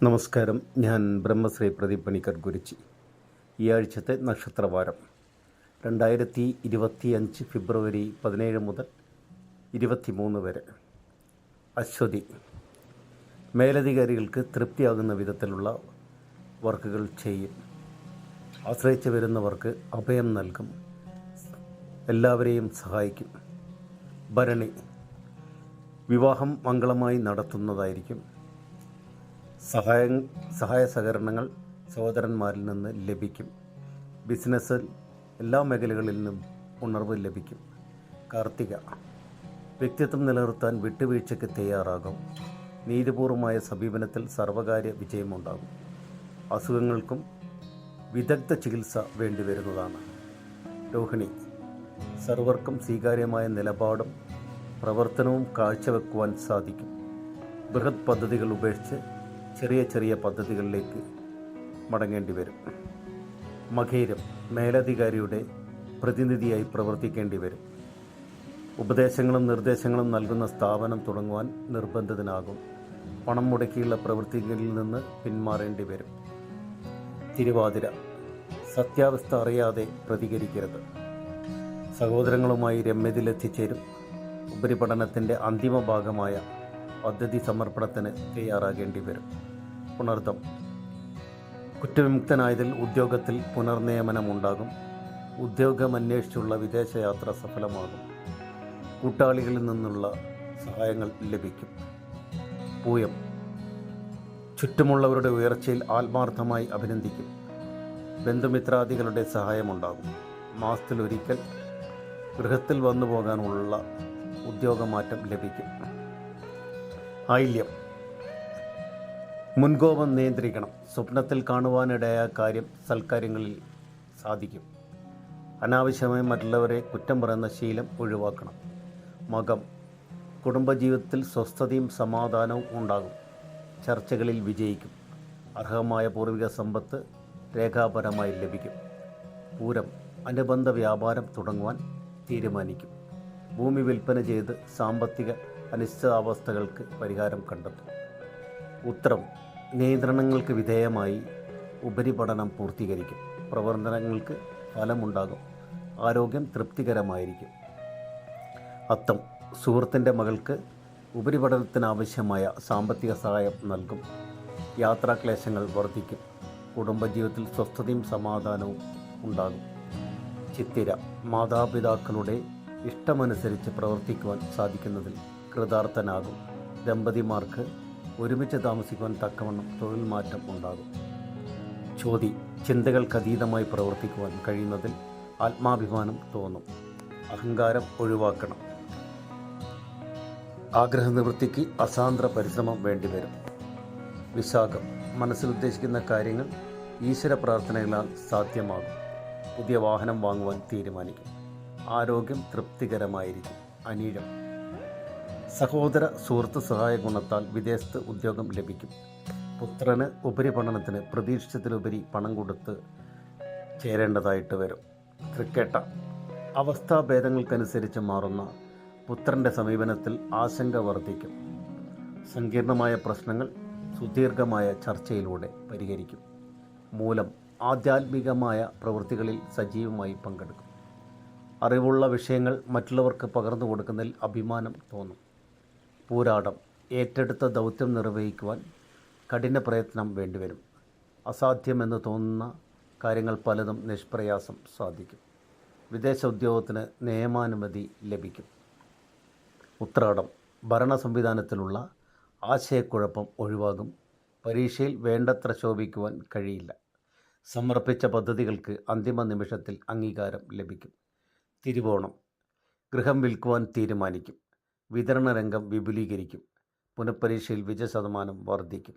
നമസ്കാരം. ഞാൻ ബ്രഹ്മശ്രീ പ്രദീപ് പണിക്കർ ഗുരുച്ചി. ഈ ആഴ്ചത്തെ നക്ഷത്രവാരം 2025 ഫെബ്രുവരി 17 മുതൽ 23 വരെ. അശ്വതി. മേലധികാരികൾക്ക് തൃപ്തിയാകുന്ന വിധത്തിലുള്ള വർക്കുകൾ ചെയ്യും. ആശ്രയിച്ച് വരുന്നവർക്ക് അഭയം നൽകും. എല്ലാവരെയും സഹായിക്കും. ഭരണി. വിവാഹം മംഗളമായി നടത്തുന്നതായിരിക്കും. സഹായ സഹകരണങ്ങൾ സഹോദരന്മാരിൽ നിന്ന് ലഭിക്കും. ബിസിനസ്സിൽ എല്ലാ മേഖലകളിൽ നിന്നും ഉണർവ് ലഭിക്കും. കാർത്തിക. വ്യക്തിത്വം നിലനിർത്താൻ വിട്ടുവീഴ്ചയ്ക്ക് തയ്യാറാകും. നീതിപൂർവമായ സമീപനത്തിൽ സർവകാര്യ വിജയമുണ്ടാകും. അസുഖങ്ങൾക്കും വിദഗ്ധ ചികിത്സ വേണ്ടിവരുന്നതാണ്. രോഹിണി. സർവർക്കും സ്വീകാര്യമായ നിലപാടും പ്രവർത്തനവും കാഴ്ചവെക്കുവാൻ സാധിക്കും. ബൃഹത് പദ്ധതികൾ ഉപേക്ഷിച്ച് ചെറിയ ചെറിയ പദ്ധതികളിലേക്ക് മടങ്ങേണ്ടി വരും. മകയിരം. മേലധികാരിയുടെ പ്രതിനിധിയായി പ്രവർത്തിക്കേണ്ടി വരും. ഉപദേശങ്ങളും നിർദ്ദേശങ്ങളും നൽകുന്ന സ്ഥാപനം തുടങ്ങുവാൻ നിർബന്ധിതനാകും. പണം മുടക്കിയുള്ള പ്രവൃത്തികളിൽ നിന്ന് പിന്മാറേണ്ടി വരും. തിരുവാതിര. സത്യാവസ്ഥ അറിയാതെ പ്രതികരിക്കരുത്. സഹോദരങ്ങളുമായി രമ്യതയിലെത്തിച്ചേരും. ഉപരിപഠനത്തിൻ്റെ അന്തിമ ഭാഗമായ പദ്ധതി സമർപ്പണത്തിന് തയ്യാറാകേണ്ടി വരും. പുണർദം. കുറ്റവിമുക്തനായതിൽ ഉദ്യോഗത്തിൽ പുനർനിയമനമുണ്ടാകും. ഉദ്യോഗമന്വേഷിച്ചുള്ള വിദേശയാത്ര സഫലമാകും. കൂട്ടാളികളിൽ നിന്നുള്ള സഹായങ്ങൾ ലഭിക്കും. പൂയം. ചുറ്റുമുള്ളവരുടെ ഉയർച്ചയിൽ ആത്മാർത്ഥമായി അഭിനന്ദിക്കും. ബന്ധുമിത്രാദികളുടെ സഹായമുണ്ടാകും. മാസത്തിലൊരിക്കൽ ഗൃഹത്തിൽ വന്നു പോകാനുള്ള ഉദ്യോഗമാറ്റം ലഭിക്കും. ആയില്യം. മുൻകോപം നിയന്ത്രിക്കണം. സ്വപ്നത്തിൽ കാണുവാനിടയായ കാര്യം സൽക്കാര്യങ്ങളിൽ സാധിക്കും. അനാവശ്യമായി മറ്റുള്ളവരെ കുറ്റം പറയുന്ന ശീലം ഒഴിവാക്കണം. മകം. കുടുംബജീവിതത്തിൽ സ്വസ്ഥതയും സമാധാനവും ഉണ്ടാകും. ചർച്ചകളിൽ വിജയിക്കും. അർഹമായ പൂർവിക സമ്പത്ത് രേഖാപരമായി ലഭിക്കും. പൂരം. അനുബന്ധ വ്യാപാരം തുടങ്ങുവാൻ തീരുമാനിക്കും. ഭൂമി വിൽപ്പന ചെയ്ത് സാമ്പത്തിക അനിശ്ചിതാവസ്ഥകൾക്ക് പരിഹാരം കണ്ടെത്തും. ഉത്തരം. നിയന്ത്രണങ്ങൾക്ക് വിധേയമായി ഉപരിപഠനം പൂർത്തീകരിക്കും. പ്രവർത്തനങ്ങൾക്ക് ഫലമുണ്ടാകും. ആരോഗ്യം തൃപ്തികരമായിരിക്കും. അത്തം. സുഹൃത്തിൻ്റെ മകൾക്ക് ഉപരിപഠനത്തിനാവശ്യമായ സാമ്പത്തിക സഹായം നൽകും. യാത്രാക്ലേശങ്ങൾ വർദ്ധിക്കും. കുടുംബജീവിതത്തിൽ സ്വസ്ഥതയും സമാധാനവും ഉണ്ടാകും. ചിത്തിര. മാതാപിതാക്കളുടെ ഇഷ്ടമനുസരിച്ച് പ്രവർത്തിക്കുവാൻ സാധിക്കുന്നതിൽ കൃതാർത്ഥനാകും. ദമ്പതിമാർക്ക് ഒരുമിച്ച് താമസിക്കുവാൻ തക്കവണ്ണം തൊഴിൽ മാറ്റം ഉണ്ടാകും. ചോതി. ചിന്തകൾക്കതീതമായി പ്രവർത്തിക്കുവാൻ കഴിയുന്നതിൽ ആത്മാഭിമാനം തോന്നും. അഹങ്കാരം ഒഴിവാക്കണം. ആഗ്രഹനിവൃത്തിക്ക് അസാന്ദ്ര പരിശ്രമം വേണ്ടിവരും. വിശാഖം. മനസ്സിലുദ്ദേശിക്കുന്ന കാര്യങ്ങൾ ഈശ്വര പ്രാർത്ഥനകളാൽ സാധ്യമാകും. പുതിയ വാഹനം വാങ്ങുവാൻ തീരുമാനിക്കും. ആരോഗ്യം തൃപ്തികരമായിരിക്കും. അനീഴം. സഹോദര സുഹൃത്ത് സഹായ ഗുണത്താൽ വിദേശത്ത് ഉദ്യോഗം ലഭിക്കും. പുത്രന് ഉപരിപഠനത്തിന് പ്രതീക്ഷിച്ചതിലുപരി പണം കൊടുത്ത് ചേരേണ്ടതായിട്ട് വരും. തൃക്കേട്ട. അവസ്ഥാഭേദങ്ങൾക്കനുസരിച്ച് മാറുന്ന പുത്രൻ്റെ സമീപനത്തിൽ ആശങ്ക വർദ്ധിക്കും. സങ്കീർണമായ പ്രശ്നങ്ങൾ സുദീർഘമായ ചർച്ചയിലൂടെ പരിഹരിക്കും. മൂലം. ആധ്യാത്മികമായ പ്രവൃത്തികളിൽ സജീവമായി പങ്കെടുക്കും. അറിവുള്ള വിഷയങ്ങൾ മറ്റുള്ളവർക്ക് പകർന്നു കൊടുക്കുന്നതിൽ അഭിമാനം തോന്നും. പൂരാടം. ഏറ്റെടുത്ത ദൗത്യം നിർവഹിക്കുവാൻ കഠിന പ്രയത്നം വേണ്ടിവരും. അസാധ്യമെന്ന് തോന്നുന്ന കാര്യങ്ങൾ പലതും നിഷ്പ്രയാസം സാധിക്കും. വിദേശ ഉദ്യോഗത്തിന് നിയമാനുമതി ലഭിക്കും. ഉത്രാടം. ഭരണ സംവിധാനത്തിലുള്ള ആശയക്കുഴപ്പം ഒഴിവാകും. പരീക്ഷയിൽ വേണ്ടത്ര ശോഭിക്കുവാൻ കഴിയില്ല. സമർപ്പിച്ച പദ്ധതികൾക്ക് അന്തിമ നിമിഷത്തിൽ അംഗീകാരം ലഭിക്കും. തിരുവോണം. ഗൃഹം വിൽക്കുവാൻ തീരുമാനിക്കും. വിതരണ രംഗം വിപുലീകരിക്കും. പുനഃപരീക്ഷയിൽ വിജയശതമാനം വർദ്ധിക്കും.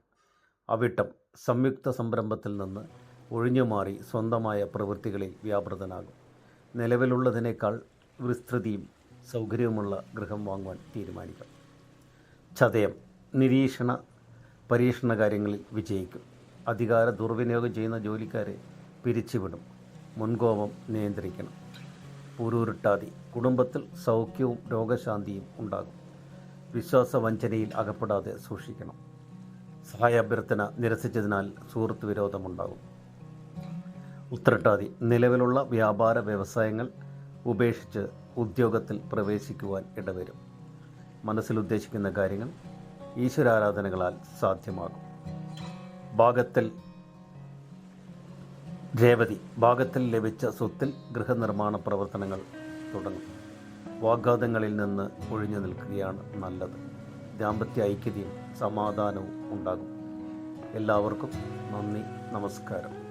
അവിട്ടം. സംയുക്ത സംരംഭത്തിൽ നിന്ന് ഒഴിഞ്ഞുമാറി സ്വന്തമായ പ്രവൃത്തികളിൽ വ്യാപൃതനാകും. നിലവിലുള്ളതിനേക്കാൾ വിസ്തൃതിയും സൗകര്യവുമുള്ള ഗൃഹം വാങ്ങുവാൻ തീരുമാനിക്കും. ചതയം. നിരീക്ഷണ പരീക്ഷണ കാര്യങ്ങളിൽ വിജയിക്കും. അധികാര ദുർവിനിയോഗം ചെയ്യുന്ന ജോലിക്കാരെ പിരിച്ചുവിടും. മുൻകോപം നിയന്ത്രിക്കണം. പൂരുരുട്ടാതി. കുടുംബത്തിൽ സൗഖ്യവും രോഗശാന്തിയും ഉണ്ടാകും. വിശ്വാസവഞ്ചനയിൽ അകപ്പെടാതെ സൂക്ഷിക്കണം. സഹായാഭ്യർത്ഥന നിരസിച്ചതിനാൽ സുഹൃത്ത് വിരോധമുണ്ടാകും. ഉത്രട്ടാതി നിലവിലുള്ള വ്യാപാര വ്യവസായങ്ങൾ ഉപേക്ഷിച്ച് ഉദ്യോഗത്തിൽ പ്രവേശിക്കുവാൻ ഇടവരും. മനസ്സിലുദ്ദേശിക്കുന്ന കാര്യങ്ങൾ ഈശ്വരാരാധനകളാൽ സാധ്യമാകും. രേവതി ഭാഗത്തിൽ ലഭിച്ച സ്വത്തിൽ ഗൃഹനിർമ്മാണ പ്രവർത്തനങ്ങൾ തുടങ്ങും. വാഗ്വാദങ്ങളിൽ നിന്ന് ഒഴിഞ്ഞു നിൽക്കുകയാണ് നല്ലത്. ദാമ്പത്യ ഐക്യതയും സമാധാനവും ഉണ്ടാകും. എല്ലാവർക്കും നന്ദി, നമസ്കാരം.